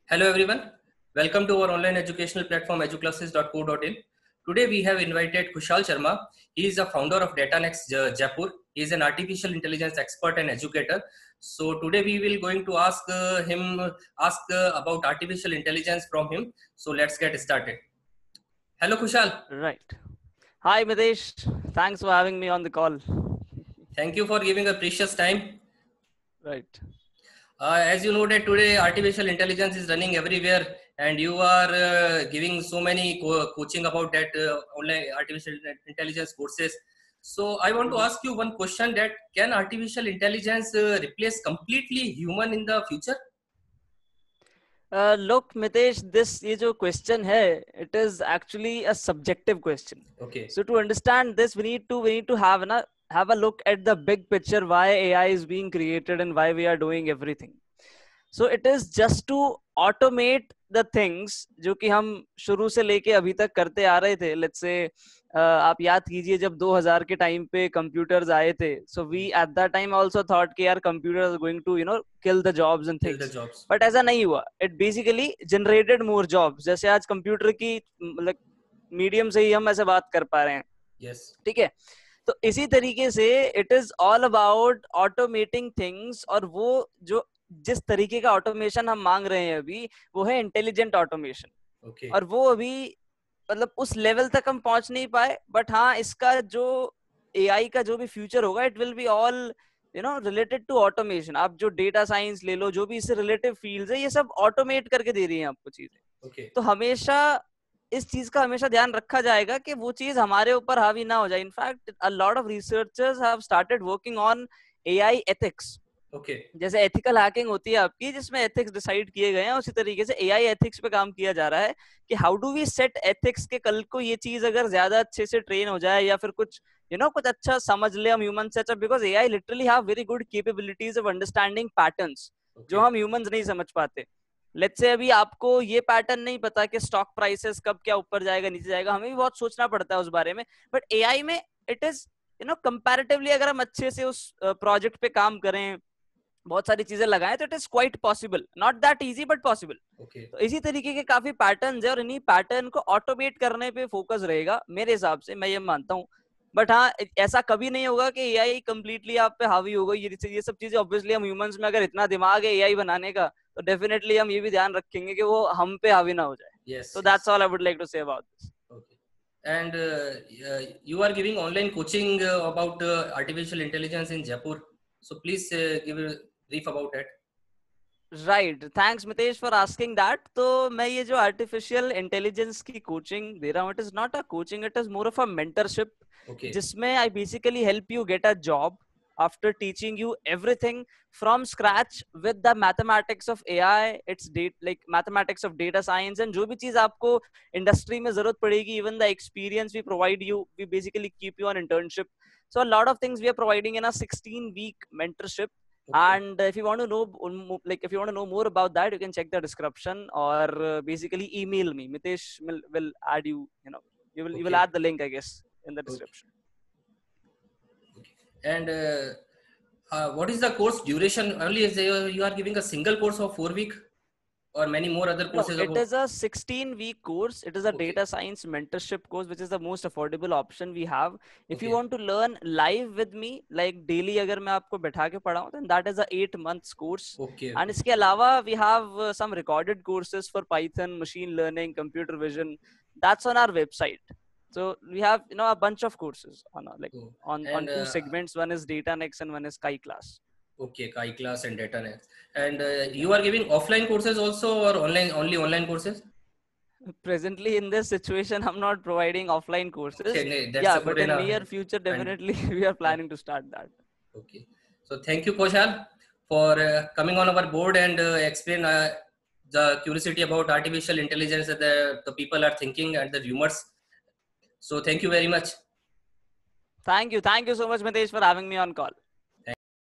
Hello everyone, welcome to our online educational platform educlasses.co.in. Today we have invited Kushal Sharma. He is the founder of DataNext Jaipur. He is an artificial intelligence expert and educator. So today we will going to ask him about artificial intelligence from him. So let's get started. Hello Kushal. Right. Hi Mitesh. Thanks for having me on the call. Thank you for giving a precious time. Right. As you know that today artificial intelligence is running everywhere, and you are giving so many coaching about that online artificial intelligence courses. So I want to ask you one question: that can artificial intelligence replace completely human in the future? Look, Mitesh, this question hai, it is actually a subjective question. Okay. So to understand this, we need to have a look at the big picture, why AI is being created and why we are doing everything. So it is just to automate the things जो कि हम शुरू से लेके अभी तक करते आ रहे थे. Let's say आप याद कीजिए जब 2000 के टाइम पे कंप्यूटर्स आए थे, so we at that time also thought कि यार computers are going to kill the jobs and Kill the things. jobs. But ऐसा नहीं हुआ. It basically generated more jobs. जैसे आज कंप्यूटर की मतलब मीडियम से ही हम ऐसे बात कर पा रहे हैं. Yes. ठीक है. तो इसी तरीके से it is all about automating things, और वो जो जिस तरीके का ऑटोमेशन हम मांग रहे हैं अभी, वो है इंटेलिजेंट ऑटोमेशन. Okay. और वो अभी मतलब उस लेवल तक हम पहुंच नहीं पाए. बट हाँ, इसका जो एआई का जो भी फ्यूचर होगा, it will be all related to automation. आप जो डेटा साइंस ले लो, जो भी इससे रिलेटिव फील्ड्स है, ये सब ऑटोमेट करके दे रही हैं आपको चीजें. Okay. तो हमेशा इस चीज का हमेशा ध्यान रखा जाएगा कि वो चीज हमारे ऊपर हावी ना हो जाए. In fact a lot of researchers have started working on AI ethics. Okay. जैसे एथिकल हैकिंग होती है आपकी, जिसमें एथिक्स डिसाइड किए गए हैं, उसी तरीके से एआई एथिक्स पे काम किया जा रहा है कि how do we set ethics के कल को ये चीज अगर ज्यादा अच्छे से ट्रेन हो जाए या फिर कुछ कुछ अच्छा समझ ले हम ह्यूमन से. अच्छा, because AI literally have very good capabilities of understanding patterns जो हम ह्यूमंस नहीं समझ पाते. लेट्स से अभी आपको ये पैटर्न नहीं पता कि स्टॉक प्राइसेस कब क्या ऊपर जाएगा नीचे जाएगा, हमें भी बहुत सोचना पड़ता है उस बारे में. बट एआई में इट इज कंपैरेटिवली अगर हम अच्छे से उस प्रोजेक्ट पे काम करें, बहुत सारी चीजें लगाएं, तो it is quite possible. Not that easy but possible. तो इसी तरीके के काफी पैटर्न्स है, और इन्हीं पैटर्न को ऑटोमेट करने पे फोकस रहेगा मेरे हिसाब से, मैं ये मानता हूँ. बट हाँ, ऐसा कभी नहीं होगा कि एआई कंप्लीटली आप पे हावी होगा. ये सब चीजें ऑब्वियसली हम ह्यूमंस में अगर इतना दिमाग है एआई बनाने का, तो डेफिनेटली हम ये भी ध्यान रखेंगे कि वो हम पे हावी ना हो जाए. Yes. So that's all I would like to say about this. Okay. And you are giving online coaching about artificial intelligence in Jaipur. So please give a brief about that. Right, thanks Mitesh for asking that. तो मैं ये जो artificial intelligence की coaching दे रहा हूँ, it is not a coaching, it is more of a mentorship. Okay. जिसमें I basically help you get a job after teaching you everything from scratch with the mathematics of AI, it's like mathematics of data science, and जो भी चीज आपको industry में जरूरत पड़ेगी, even the experience we provide you, we basically keep you on internship. So a lot of things we are providing in a 16-week mentorship. Okay. And if you want to know, like if you want to know more about that, you can check the description, or basically email me. Mitesh will add you. You will Okay. add the link, I guess, in the description. And what is the course duration? Only is you are giving a single course of 4 week, or many more other No, courses? it is a 16-week course. It is a Okay. data science mentorship course, which is the most affordable option we have. If you Okay. want to learn live with me, like daily अगर मैं आपको बैठा के पढ़ाऊँ, then that is a 8 months course. Okay. And इसके अलावा we have some recorded courses for Python, machine learning, computer vision. That's on our website. So we have a bunch of courses on on two segments. One is DataNext and one is Kai Class. Okay, Kai Class and DataNext. And you are giving offline courses also, or only online courses? Presently in this situation, I'm not providing offline courses. Okay, that's Yeah, a but good in enough. near future, definitely we are planning to start that. Okay. So thank you, Koshal, for coming on our board and explain the curiosity about artificial intelligence that the people are thinking and the rumors. So thank you very much. Thank you so much, Mitesh, for having me on call.